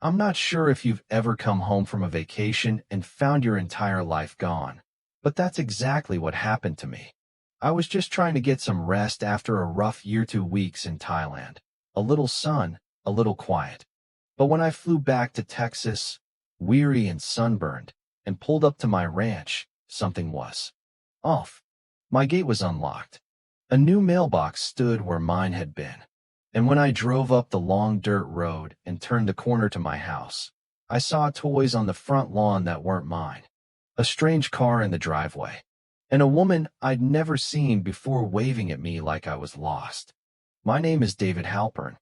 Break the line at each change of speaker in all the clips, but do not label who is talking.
I'm not sure if you've ever come home from a vacation and found your entire life gone, but that's exactly what happened to me. I was just trying to get some rest after a rough year, 2 weeks in Thailand. A little sun, a little quiet. But when I flew back to Texas, weary and sunburned, and pulled up to my ranch, something was off. My gate was unlocked. A new mailbox stood where mine had been. And when I drove up the long dirt road and turned the corner to my house, I saw toys on the front lawn that weren't mine, a strange car in the driveway, and a woman I'd never seen before waving at me like I was lost. My name is David Halpern.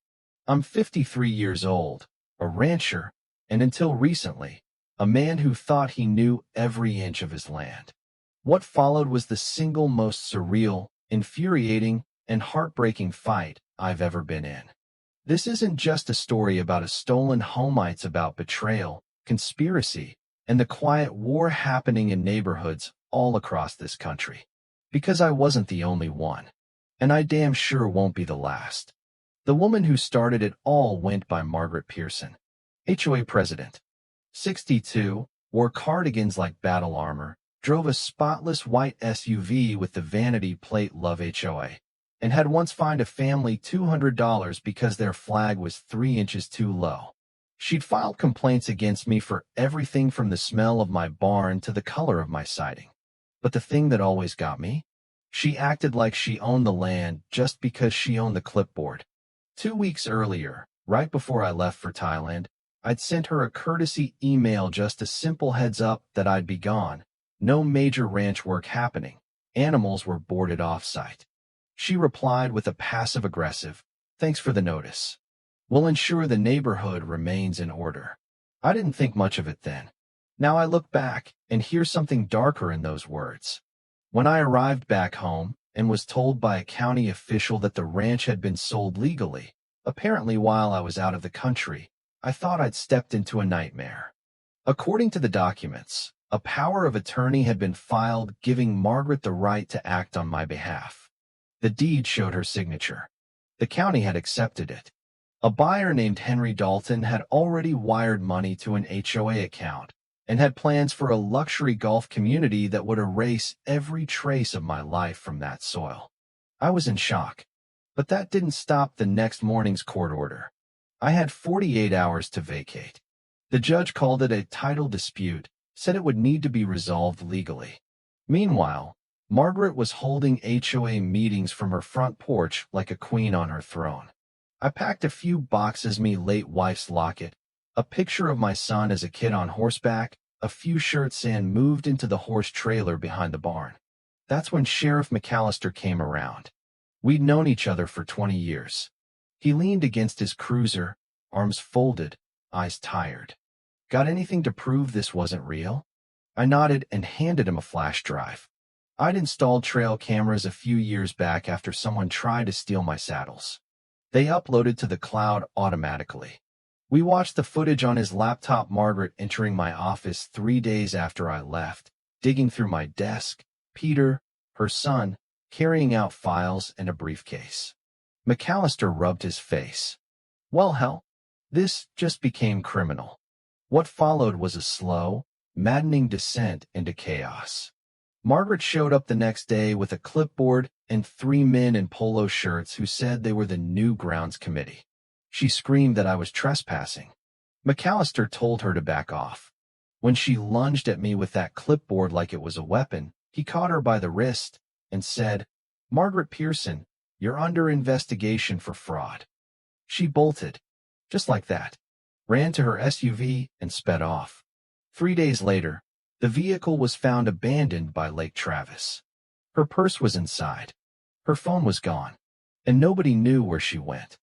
I'm 53 years old, a rancher, and until recently, a man who thought he knew every inch of his land. What followed was the single most surreal, infuriating, and heartbreaking fight I've ever been in. This isn't just a story about a stolen home, it's about betrayal, conspiracy, and the quiet war happening in neighborhoods all across this country. Because I wasn't the only one, and I damn sure won't be the last. The woman who started it all went by Margaret Pearson, HOA president. 62, wore cardigans like battle armor, drove a spotless white SUV with the vanity plate Love HOA, and had once fined a family $200 because their flag was 3 inches too low. She'd filed complaints against me for everything from the smell of my barn to the color of my siding. But the thing that always got me? She acted like she owned the land just because she owned the clipboard. 2 weeks earlier, right before I left for Thailand, I'd sent her a courtesy email, just a simple heads up that I'd be gone. No major ranch work happening. Animals were boarded off-site. She replied with a passive-aggressive, "Thanks for the notice. We'll ensure the neighborhood remains in order." I didn't think much of it then. Now I look back and hear something darker in those words. When I arrived back home and was told by a county official that the ranch had been sold legally, apparently while I was out of the country, I thought I'd stepped into a nightmare. According to the documents, a power of attorney had been filed giving Margaret the right to act on my behalf. The deed showed her signature. The county had accepted it. A buyer named Henry Dalton had already wired money to an HOA account and had plans for a luxury golf community that would erase every trace of my life from that soil. I was in shock, but that didn't stop the next morning's court order. I had 48 hours to vacate. The judge called it a title dispute, said it would need to be resolved legally. Meanwhile, Margaret was holding HOA meetings from her front porch like a queen on her throne. I packed a few boxes, me late wife's locket, a picture of my son as a kid on horseback, a few shirts, and moved into the horse trailer behind the barn. That's when Sheriff McAllister came around. We'd known each other for 20 years. He leaned against his cruiser, arms folded, eyes tired. "Got anything to prove this wasn't real?" I nodded and handed him a flash drive. I'd installed trail cameras a few years back after someone tried to steal my saddles. They uploaded to the cloud automatically. We watched the footage on his laptop, Margaret entering my office 3 days after I left, digging through my desk, Peter, her son, carrying out files and a briefcase. McAllister rubbed his face. Well, hell, this just became criminal. What followed was a slow, maddening descent into chaos. Margaret showed up the next day with a clipboard and 3 men in polo shirts who said they were the new grounds committee. She screamed that I was trespassing. McAllister told her to back off. When she lunged at me with that clipboard like it was a weapon, he caught her by the wrist and said, "Margaret Pearson, you're under investigation for fraud." She bolted, just like that, ran to her SUV and sped off. 3 days later, the vehicle was found abandoned by Lake Travis. Her purse was inside. Her phone was gone, and nobody knew where she went.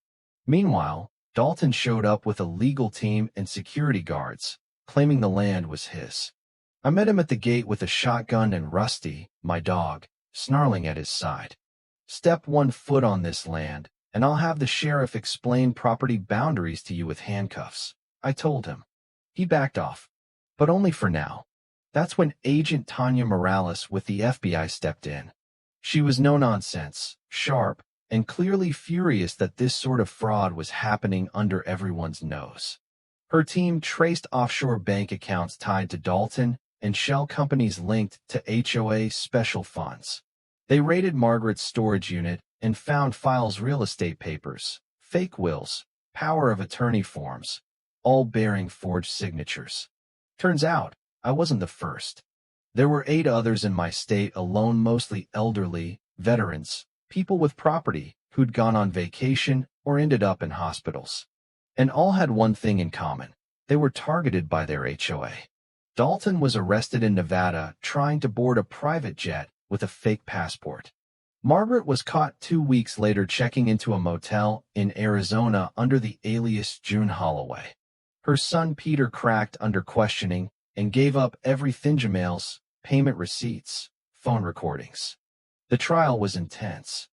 Meanwhile, Dalton showed up with a legal team and security guards, claiming the land was his. I met him at the gate with a shotgun and Rusty, my dog, snarling at his side. "Step 1 foot on this land, and I'll have the sheriff explain property boundaries to you with handcuffs," I told him. He backed off, but only for now. That's when Agent Tanya Morales with the FBI stepped in. She was no nonsense, sharp, and clearly furious that this sort of fraud was happening under everyone's nose. Her team traced offshore bank accounts tied to Dalton and shell companies linked to HOA special funds. They raided Margaret's storage unit and found files, real estate papers, fake wills, power of attorney forms, all bearing forged signatures. Turns out, I wasn't the first. There were 8 others in my state alone, mostly elderly, veterans, people with property who'd gone on vacation or ended up in hospitals. And all had one thing in common. They were targeted by their HOA. Dalton was arrested in Nevada trying to board a private jet with a fake passport. Margaret was caught 2 weeks later checking into a motel in Arizona under the alias June Holloway. Her son Peter cracked under questioning and gave up everything: emails, payment receipts, phone recordings. The trial was intense.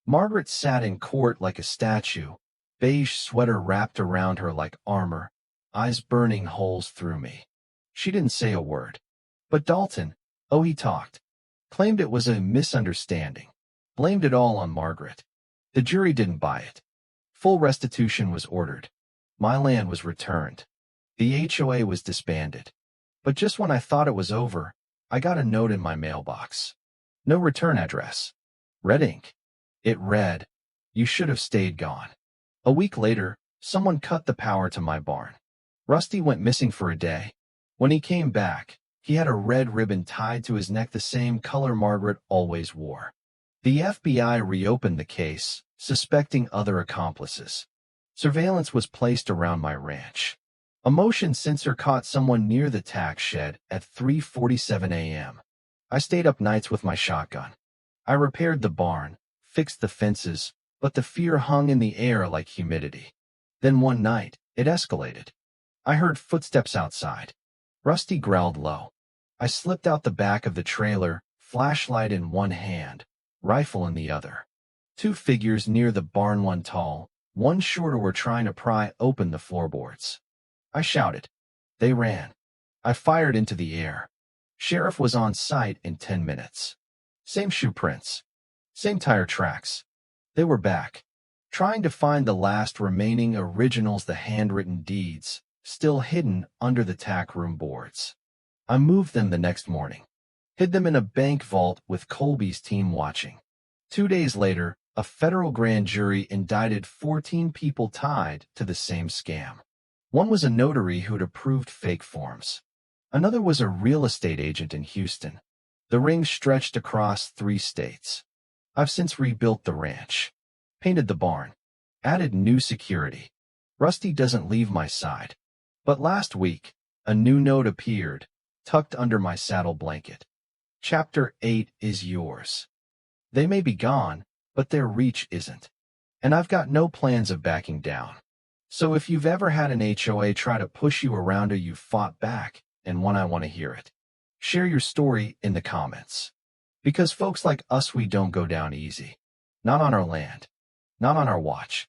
Margaret sat in court like a statue, beige sweater wrapped around her like armor, eyes burning holes through me. She didn't say a word. But Dalton, oh, he talked. Claimed it was a misunderstanding. Blamed it all on Margaret. The jury didn't buy it. Full restitution was ordered. My land was returned. The HOA was disbanded. But just when I thought it was over, I got a note in my mailbox. No return address. Red ink. It read, "You should have stayed gone." A week later, someone cut the power to my barn. Rusty went missing for a day. When he came back, he had a red ribbon tied to his neck, the same color Margaret always wore. The FBI reopened the case, suspecting other accomplices. Surveillance was placed around my ranch. A motion sensor caught someone near the tax shed at 3:47 a.m. I stayed up nights with my shotgun. I repaired the barn, fixed the fences, but the fear hung in the air like humidity. Then one night, it escalated. I heard footsteps outside. Rusty growled low. I slipped out the back of the trailer, flashlight in one hand, rifle in the other. 2 figures near the barn, one tall, one shorter, were trying to pry open the floorboards. I shouted. They ran. I fired into the air. Sheriff was on site in 10 minutes. Same shoe prints. Same tire tracks. They were back, trying to find the last remaining originals, the handwritten deeds, still hidden under the tack room boards. I moved them the next morning. Hid them in a bank vault with Colby's team watching. 2 days later, a federal grand jury indicted 14 people tied to the same scam. One was a notary who'd approved fake forms. Another was a real estate agent in Houston. The ring stretched across 3 states. I've since rebuilt the ranch, painted the barn, added new security. Rusty doesn't leave my side. But last week, a new note appeared, tucked under my saddle blanket. Chapter 8 is yours. They may be gone, but their reach isn't. And I've got no plans of backing down. So if you've ever had an HOA try to push you around or you fought back, and I want to hear it. Share your story in the comments. Because folks like us, we don't go down easy. Not on our land. Not on our watch.